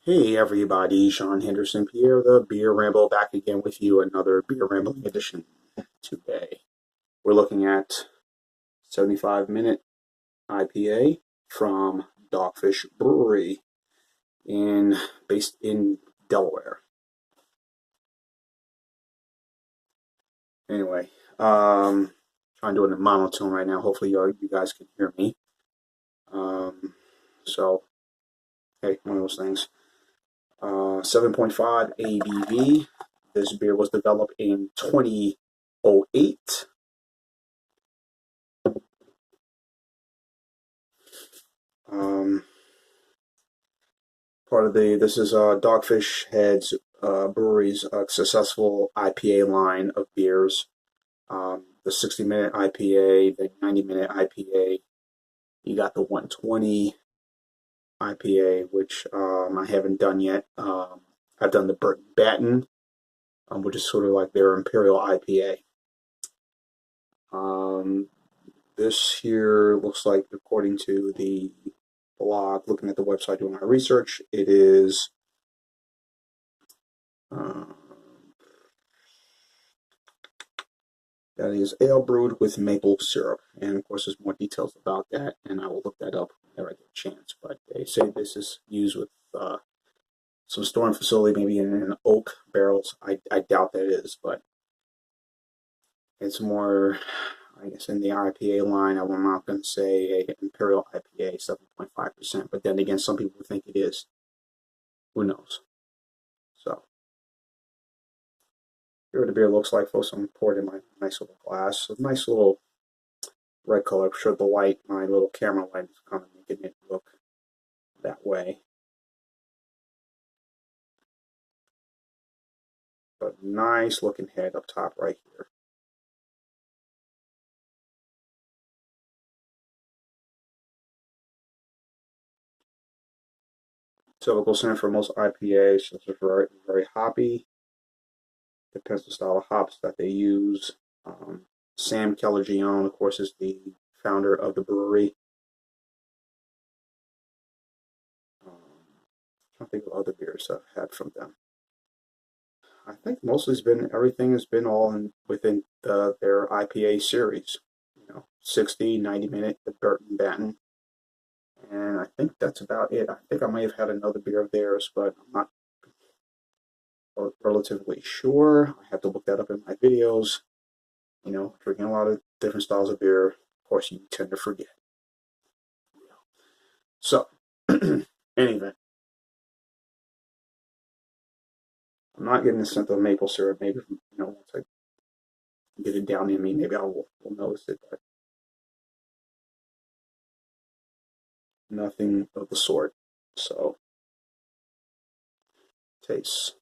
Hey everybody, Sean Henderson Pierre, the Beer Ramble, back again with you, another Beer Rambling edition today. We're looking at 75-minute IPA from Dogfish Brewery based in Delaware. Anyway, trying to do it in monotone right now. Hopefully you guys can hear me. Um, so, hey, one of those things. 7.5 ABV. This beer was developed in 2008. Um, this is Dogfish Head's brewery's successful IPA line of beers. The 60-minute IPA, the 90-minute IPA. You got the 120 IPA, which I haven't done yet. I've done the Burton Batten, which is sort of like their Imperial IPA. This here looks like, according to the blog, looking at the website, doing my research, it is uh, that is ale brewed with maple syrup. And of course, there's more details about that, and I will look that up whenever I get a chance. But they say this is used with some storage facility, maybe in an oak barrels. I doubt that is, but it's more, I guess, in the IPA line. I'm not going to say a Imperial IPA, 7.5%, but then again, some people think it is. Who knows? So, here what the beer looks like, folks. I'm poured in my nice little glass. A nice little red color. I'm sure the light, my little camera light, is kind of making it look that way. But nice looking head up top right here. Typical scent for most IPAs. It's very, very hoppy. Depends on the style of hops that they use. Sam Calagione, of course, is the founder of the brewery. I don't think of other beers I've had from them. I think mostly everything has been all within their IPA series. 60, 90-minute, the Burton Batten. And I think that's about it. I think I may have had another beer of theirs, but I'm not relatively sure. I have to look that up in my videos. Drinking a lot of different styles of beer, of course, you tend to forget. So, anyway, I'm not getting the scent of maple syrup. Maybe, once I get it down in me, maybe I will notice it, but nothing of the sort. So, taste.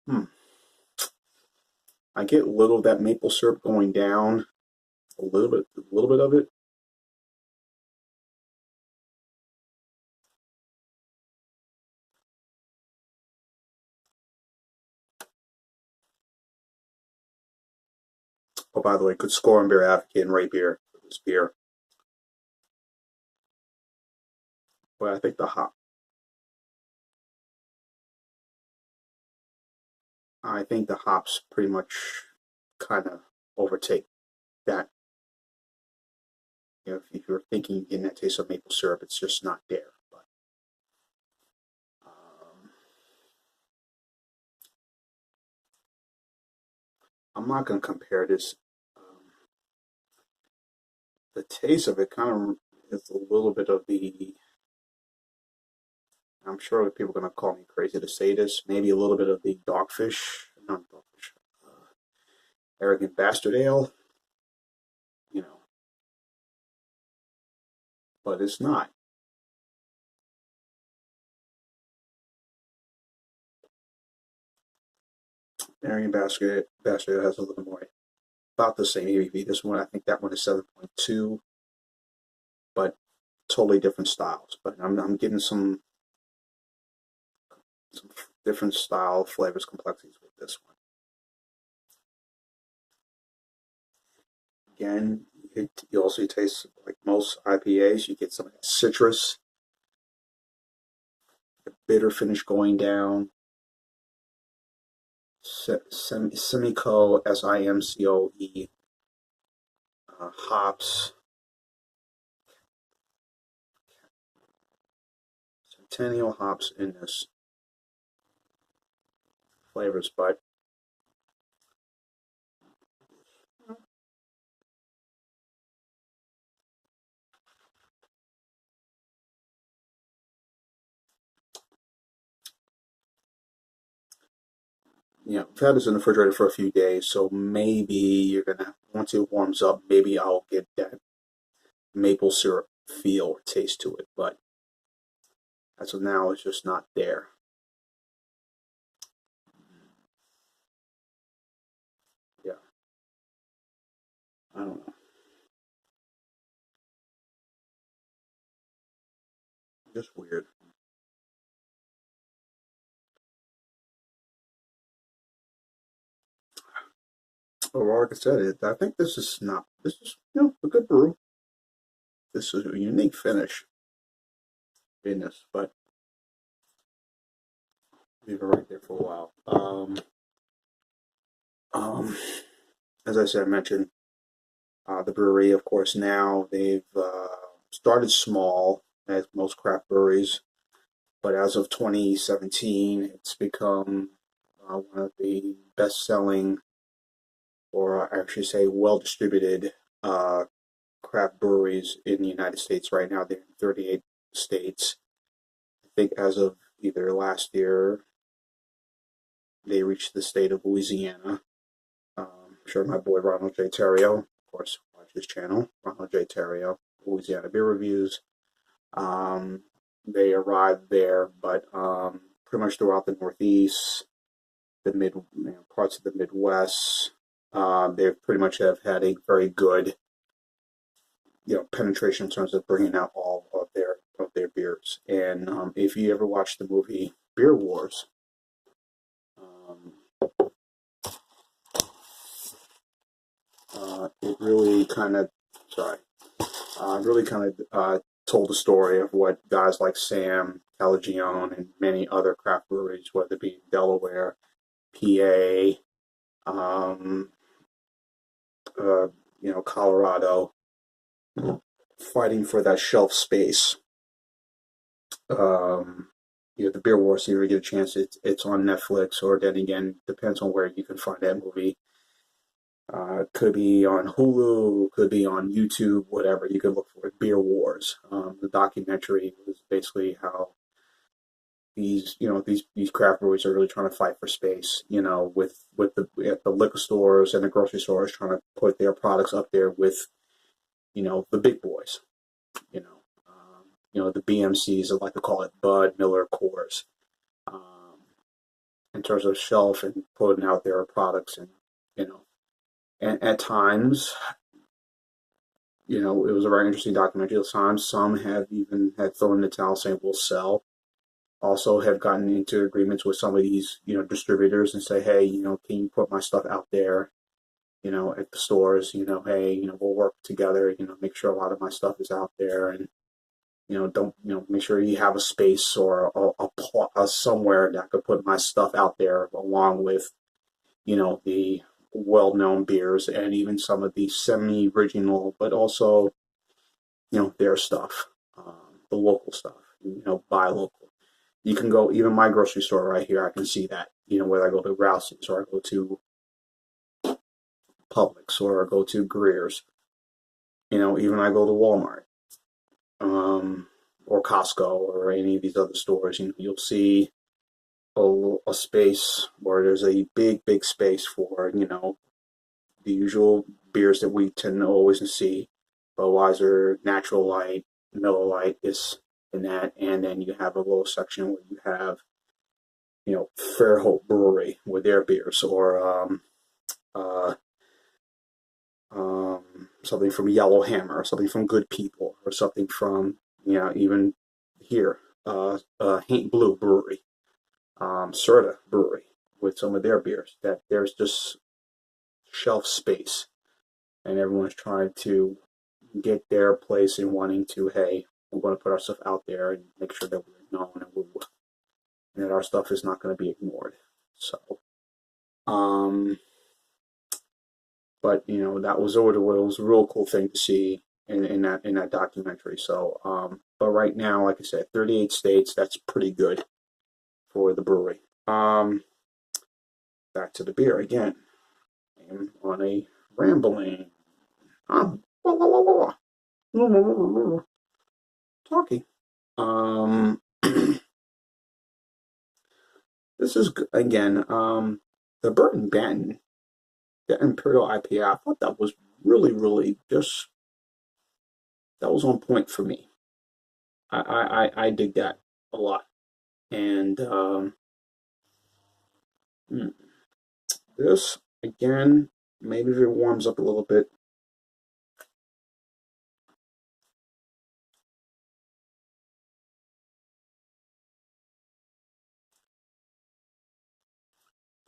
Hmm. I get a little of that maple syrup going down, a little bit of it. Oh, by the way, good score on Beer Advocate and rate beer for this beer. But I think the hops pretty much kind of overtake that. If you're thinking you're getting that taste of maple syrup, it's just not there. But um, I'm not going to compare this. The taste of it kind of is a little bit of the. I'm sure people are going to call me crazy to say this. Maybe a little bit of the not dogfish, arrogant bastard ale. You know, but it's not. American Basket has a little more, about the same ABV. This one, I think that one is 7.2, but totally different styles. But I'm getting some different style flavors, complexities with this one. Again, you also taste, like most IPAs, you get some of that citrus, the bitter finish going down. Simcoe, Simcoe, hops, Centennial hops in this flavors, but yeah, I've had this in the refrigerator for a few days, so maybe you're gonna, once it warms up, maybe I'll get that maple syrup feel or taste to it, but as of now, it's just not there. Yeah, I don't know, just weird. But like I said, I think this is not, this is, a good brew. This is a unique finish in this, but leave it right there for a while. Um, as I mentioned, the brewery, of course, now they've started small, as most craft breweries, but as of 2017, it's become one of the best-selling, or I actually say well-distributed, uh, craft breweries in the United States right now. They're in 38 states. I think as of either last year, they reached the state of Louisiana. I'm sure my boy Ronald J. Terrio, of course, watch his channel, Ronald J. Terrio, Louisiana Beer Reviews. Um, they arrived there, but pretty much throughout the Northeast, the parts of the Midwest, they pretty much have had a very good, penetration in terms of bringing out all of their beers. And if you ever watched the movie Beer Wars, um, it really kind of, sorry, really kind of told the story of what guys like Sam Calagione and many other craft breweries, whether it be in Delaware, PA, um, Colorado, fighting for that shelf space. Um, the Beer Wars, if you ever get a chance, it's on Netflix, or then again, depends on where you can find that movie. Could be on Hulu, could be on YouTube, whatever. You could look for it. Beer Wars. The documentary was basically how these craft breweries are really trying to fight for space. With the at the liquor stores and the grocery stores trying to put their products up there with the big boys. The BMCs, I like to call it Bud, Miller, Coors. Um, in terms of shelf and putting out their products, and you know and at times, it was a very interesting documentary. At times, some have even had thrown in the towel saying we'll sell. Also, have gotten into agreements with some of these, distributors and say, hey, can you put my stuff out there, at the stores? Hey, we'll work together. Make sure a lot of my stuff is out there, and don't make sure you have a space or a somewhere that I could put my stuff out there along with the well-known beers and even some of the semi-original, but also their stuff, the local stuff. Buy local. You can go, even my grocery store right here. I can see that. Whether I go to Rouse's or I go to Publix or I go to Greer's. Even I go to Walmart, or Costco or any of these other stores. You'll see a space where there's a big space for the usual beers that we tend to always see: Budweiser, Natural Light, Miller Lite, this and that, and then you have a little section where you have, Fairhope Brewery with their beers, or uh, something from Yellowhammer, or something from Good People, or something from, even here, Haint Blue Brewery, Serta Brewery, with some of their beers. That there's just shelf space, and everyone's trying to get their place in wanting to, hey, we're going to put our stuff out there and make sure that we're known and that our stuff is not going to be ignored. So, but that was over. It was a real cool thing to see in that documentary. So, but right now, like I said, 38 states. That's pretty good for the brewery. Back to the beer again. I'm on a rambling. Talking. This is again. The Burton Banton, the Imperial IPA. I thought that was really, really just that was on point for me. I dig that a lot. And this again, maybe if it warms up a little bit.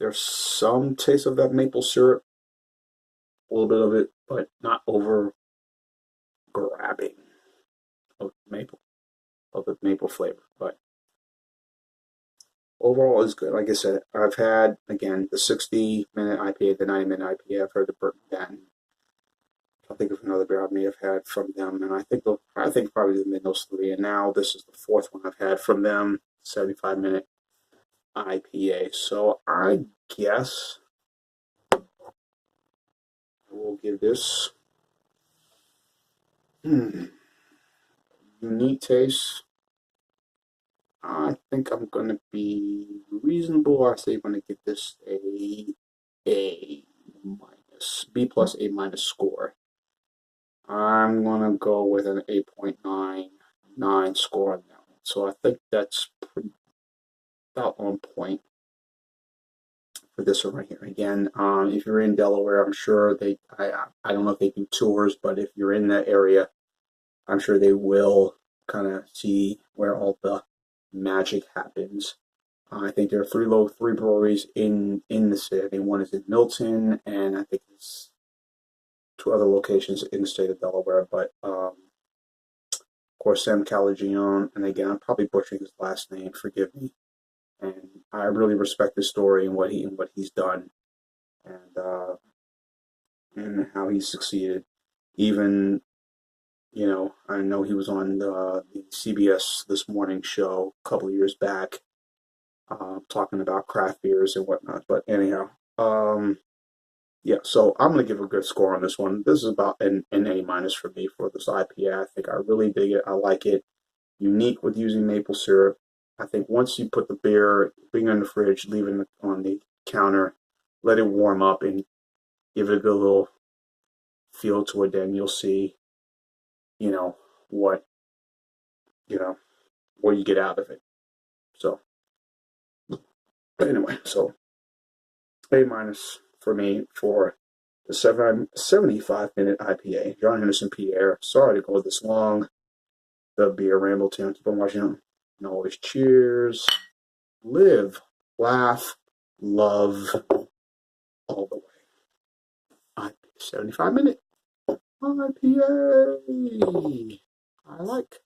There's some taste of that maple syrup, a little bit of it, but not over grabbing of the maple flavor. But overall, it's good. Like I said, I've had again the 60-minute IPA, the 90-minute IPA. I've heard the Burton Banton. I think of another beer I may have had from them, and I think probably those three. And now this is the fourth one I've had from them, 75-minute IPA. So I guess I will give this unique taste. I think I'm going to be reasonable. I say I'm going to give this A minus, B plus A minus score. I'm going to go with an 8.99 score on that one. So I think that's about on point for this one right here. Again, if you're in Delaware, I'm sure I don't know if they do tours, but if you're in that area, I'm sure they will kind of see where all the magic happens. I think there are three breweries in the city. One is in Milton, and I think it's two other locations in the state of Delaware. But of course, Sam Calagione, and again, I'm probably butchering his last name. Forgive me. And I really respect his story and what he's done, and how he's succeeded. Even I know he was on the CBS This Morning show a couple of years back, talking about craft beers and whatnot. But anyhow, yeah. So I'm gonna give a good score on this one. This is about an A minus for me for this IPA. I think I really dig it. I like it. Unique with using maple syrup. I think once you put the beer, bring it in the fridge, leave it on the counter, let it warm up, and give it a good little feel to it, then you'll see, what, what you get out of it. So, but anyway, so A minus for me for the 75-minute IPA. John Henderson, Pierre. Sorry to go this long. The beer ramble tune. Keep on watching. And always cheers. Live, laugh, love all the way. 75-minute IPA. I like.